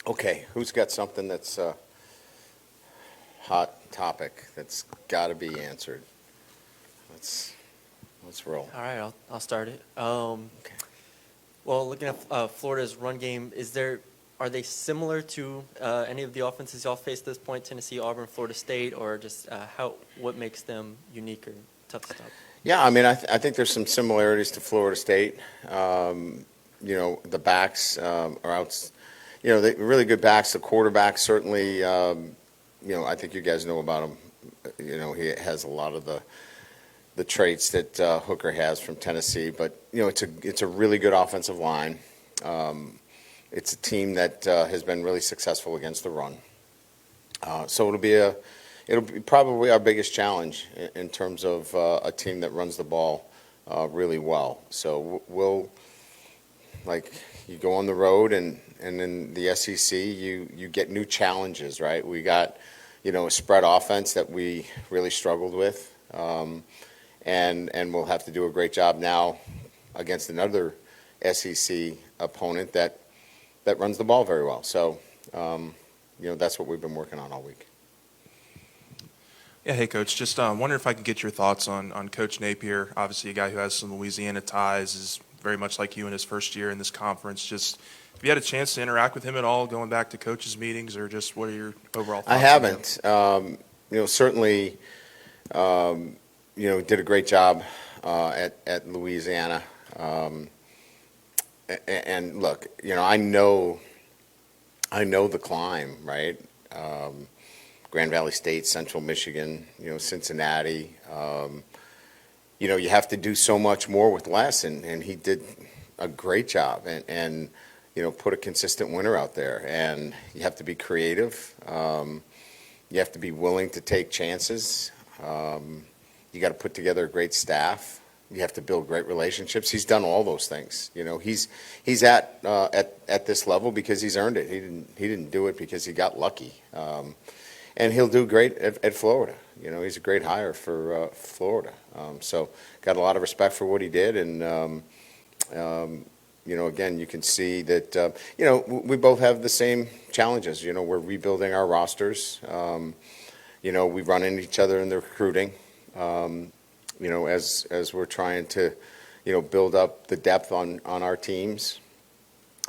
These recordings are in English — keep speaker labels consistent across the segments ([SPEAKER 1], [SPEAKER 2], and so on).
[SPEAKER 1] Okay, who's got something that's a hot topic that's got to be answered? Let's let's roll.
[SPEAKER 2] All right, I'll start it.
[SPEAKER 1] Okay.
[SPEAKER 2] Well, looking at Florida's run game, are they similar to any of the offenses y'all faced at this point? Tennessee, Auburn, Florida State, or just what makes them unique or tough to stop?
[SPEAKER 1] Yeah, I mean, I think there's some similarities to Florida State. The backs are out. They really good backs. The quarterback certainly. I think you guys know about him. He has a lot of the traits that Hooker has from Tennessee. But it's a really good offensive line. It's a team that has been really successful against the run. So it'll be probably our biggest challenge in terms of a team that runs the ball really well. So you go on the road and in the SEC you get new challenges, right? We got a spread offense that we really struggled with, and we'll have to do a great job now against another SEC opponent that runs the ball very well. So that's what we've been working on all week.
[SPEAKER 3] Yeah, hey, Coach. Just wondering if I could get your thoughts on Coach Napier. Obviously, a guy who has some Louisiana ties, is very much like you in his first year in this conference. Just have you had a chance to interact with him at all, going back to coaches' meetings, or just what are your overall thoughts?
[SPEAKER 1] I haven't. Certainly, did a great job at Louisiana. And look, I know the climb, right? Grand Valley State, Central Michigan, Cincinnati. You have to do so much more with less, and he did a great job and put a consistent winner out there. And you have to be creative. You have to be willing to take chances. You got to put together a great staff. You have to build great relationships. He's done all those things. He's at this level because he's earned it. He didn't do it because he got lucky. And he'll do great at Florida. He's a great hire for Florida. So got a lot of respect for what he did. And, again, you can see that, we both have the same challenges. We're rebuilding our rosters. We run into each other in the recruiting, as we're trying to, build up the depth on our teams.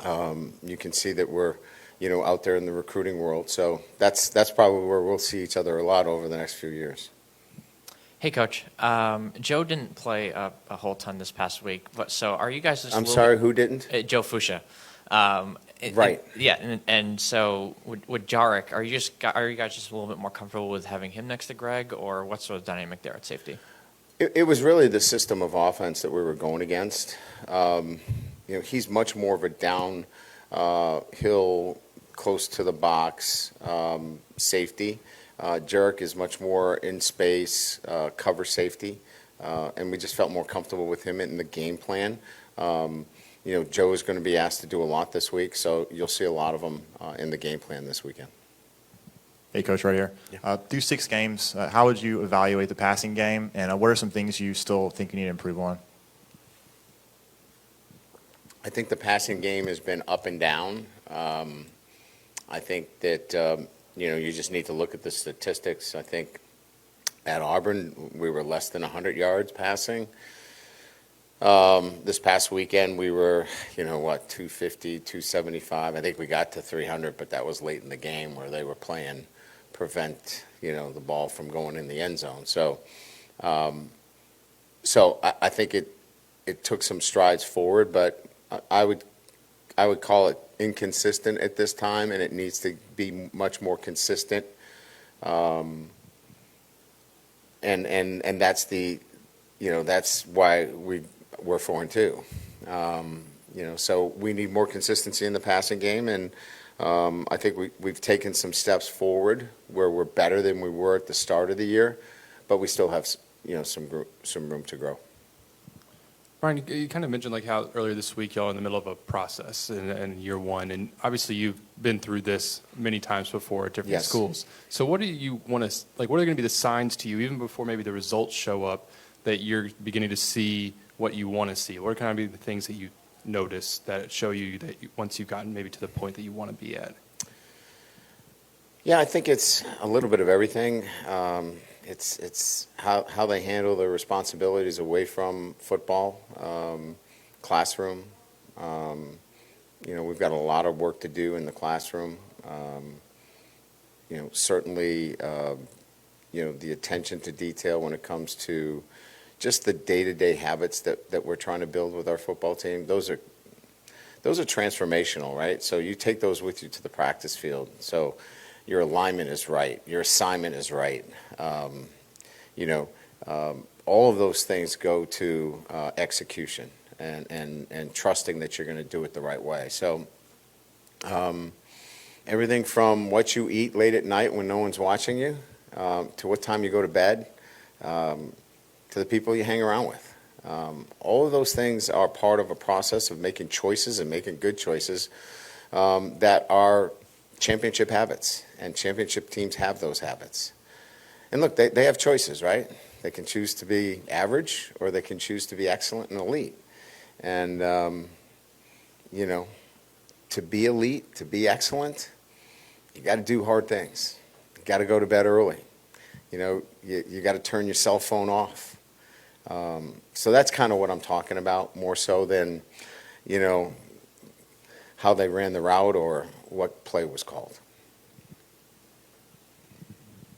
[SPEAKER 1] You can see that we're out there in the recruiting world. So that's probably where we'll see each other a lot over the next few years.
[SPEAKER 4] Hey, Coach. Joe didn't play a whole ton this past week, but so are you guys just
[SPEAKER 1] I'm sorry, who didn't?
[SPEAKER 4] Joe Fuchsia.
[SPEAKER 1] Right.
[SPEAKER 4] And so with Jarek, are you guys just a little bit more comfortable with having him next to Greg, or what's sort of dynamic there at safety?
[SPEAKER 1] It was really the system of offense that we were going against. He's much more of a downhill, close to the box safety. Jarek is much more in space, cover safety, and we just felt more comfortable with him in the game plan. Joe is going to be asked to do a lot this week, so you'll see a lot of him in the game plan this weekend.
[SPEAKER 5] Hey, Coach, right here.
[SPEAKER 1] Yeah.
[SPEAKER 5] Through 6 games, how would you evaluate the passing game, and what are some things you still think you need to improve on?
[SPEAKER 1] I think the passing game has been up and down. I think that, you just need to look at the statistics. I think at Auburn, we were less than 100 yards passing. This past weekend, we were, 250, 275. I think we got to 300, but that was late in the game where they were playing prevent, the ball from going in the end zone. So I think it took some strides forward, but I would call it inconsistent at this time, and it needs to be much more consistent. And that's that's why we're 4-2. So we need more consistency in the passing game, and I think we've taken some steps forward where we're better than we were at the start of the year, but we still have some room to grow.
[SPEAKER 6] Brian, you kind of mentioned how earlier this week y'all are in the middle of a process in year one, and obviously you've been through this many times before at different
[SPEAKER 1] Yes.
[SPEAKER 6] schools. So what do you want to what are going to be the signs to you, even before maybe the results show up, that you're beginning to see what you want to see? What are kind of be the things that you notice that show you that once you've gotten maybe to the point that you want to be at?
[SPEAKER 1] Yeah, I think it's a little bit of everything. It's how they handle their responsibilities away from football, classroom. We've got a lot of work to do in the classroom. Certainly, the attention to detail when it comes to just the day-to-day habits that we're trying to build with our football team. Those are transformational, right? So you take those with you to the practice field. So your alignment is right, your assignment is right. All of those things go to execution and trusting that you're going to do it the right way. So everything from what you eat late at night when no one's watching you, to what time you go to bed, to the people you hang around with. All of those things are part of a process of making choices and making good choices that are championship habits, and championship teams have those habits. And look, they have choices, right? They can choose to be average, or they can choose to be excellent and elite. And, to be elite, to be excellent, you got to do hard things. You got to go to bed early. You got to turn your cell phone off. So that's kind of what I'm talking about, more so than, how they ran the route or what play was called.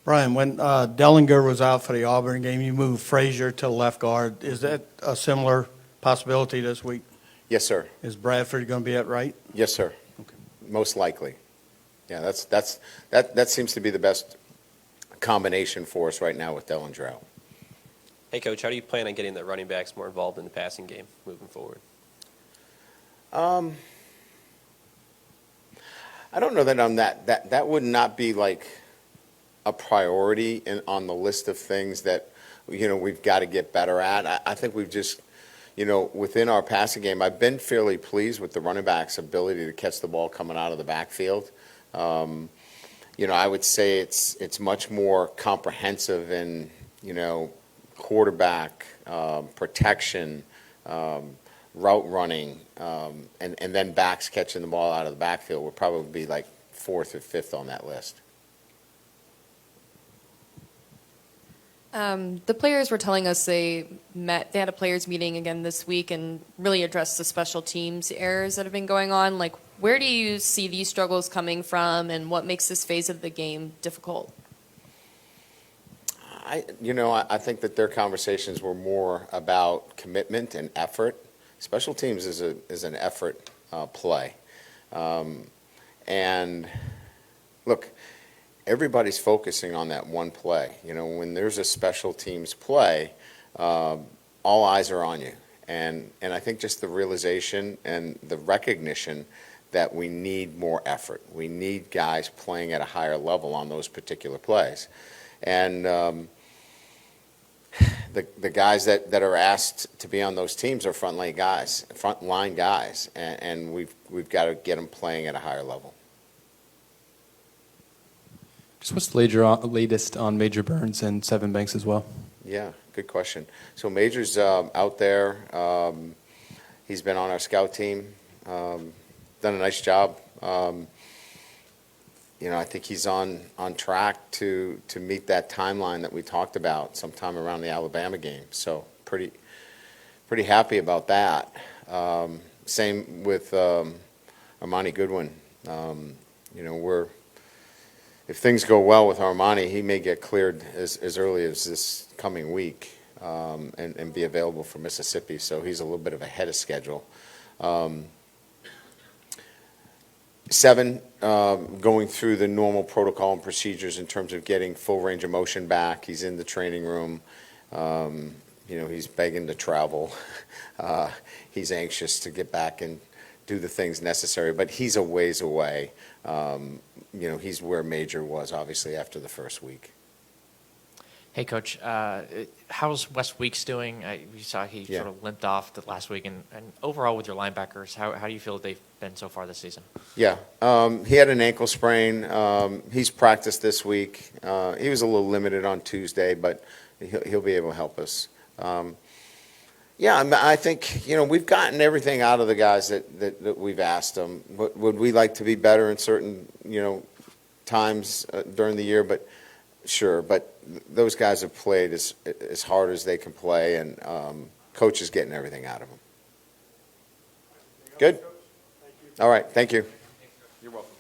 [SPEAKER 7] Brian, when Dellinger was out for the Auburn game, you moved Frazier to left guard. Is that a similar possibility this week?
[SPEAKER 1] Yes, sir.
[SPEAKER 7] Is Bradford going to be at right?
[SPEAKER 1] Yes, sir.
[SPEAKER 7] Okay.
[SPEAKER 1] Most likely. Yeah, that seems to be the best combination for us right now with Dellinger out.
[SPEAKER 8] Hey, Coach, how do you plan on getting the running backs more involved in the passing game moving forward?
[SPEAKER 1] I don't know that I'm that would not be like a priority on the list of things that we've got to get better at. I think we've just within our passing game, I've been fairly pleased with the running back's ability to catch the ball coming out of the backfield. I would say it's much more comprehensive in quarterback protection, route running, and then backs catching the ball out of the backfield would probably be like 4th or 5th on that list.
[SPEAKER 9] The players were telling us they had a players meeting again this week and really addressed the special teams errors that have been going on. Like, where do you see these struggles coming from, and what makes this phase of the game difficult?
[SPEAKER 1] I think that their conversations were more about commitment and effort. Special teams is an effort play, and look, everybody's focusing on that one play. When there's a special teams play, all eyes are on you, and I think just the realization and the recognition that we need more effort. We need guys playing at a higher level on those particular plays, and the guys that are asked to be on those teams are frontline guys, and we've got to get them playing at a higher level.
[SPEAKER 6] Just what's the latest on Major Burns and Seven Banks as well?
[SPEAKER 1] Yeah, good question. So Major's out there. He's been on our scout team, done a nice job. I think he's on track to meet that timeline that we talked about sometime around the Alabama game. So pretty happy about that. Same with Armani Goodwin. If things go well with Armani, he may get cleared as early as this coming week and be available for Mississippi. So he's a little bit of ahead of schedule. Seven, going through the normal protocol and procedures in terms of getting full range of motion back. He's in the training room. He's begging to travel. He's anxious to get back and do the things necessary, but he's a ways away. He's where Major was, obviously, after the first week.
[SPEAKER 4] Hey, Coach, how's Wes Weeks doing? We saw he
[SPEAKER 1] Yeah.
[SPEAKER 4] sort of limped off last week. And overall with your linebackers, how do you feel they've been so far this season?
[SPEAKER 1] Yeah, he had an ankle sprain. He's practiced this week. He was a little limited on Tuesday, but he'll be able to help us. I think, we've gotten everything out of the guys that we've asked them. Would we like to be better in certain, times during the year, but sure. But those guys have played as hard as they can play, and coach is getting everything out of them. Good. All right. Thank you.
[SPEAKER 3] You're welcome.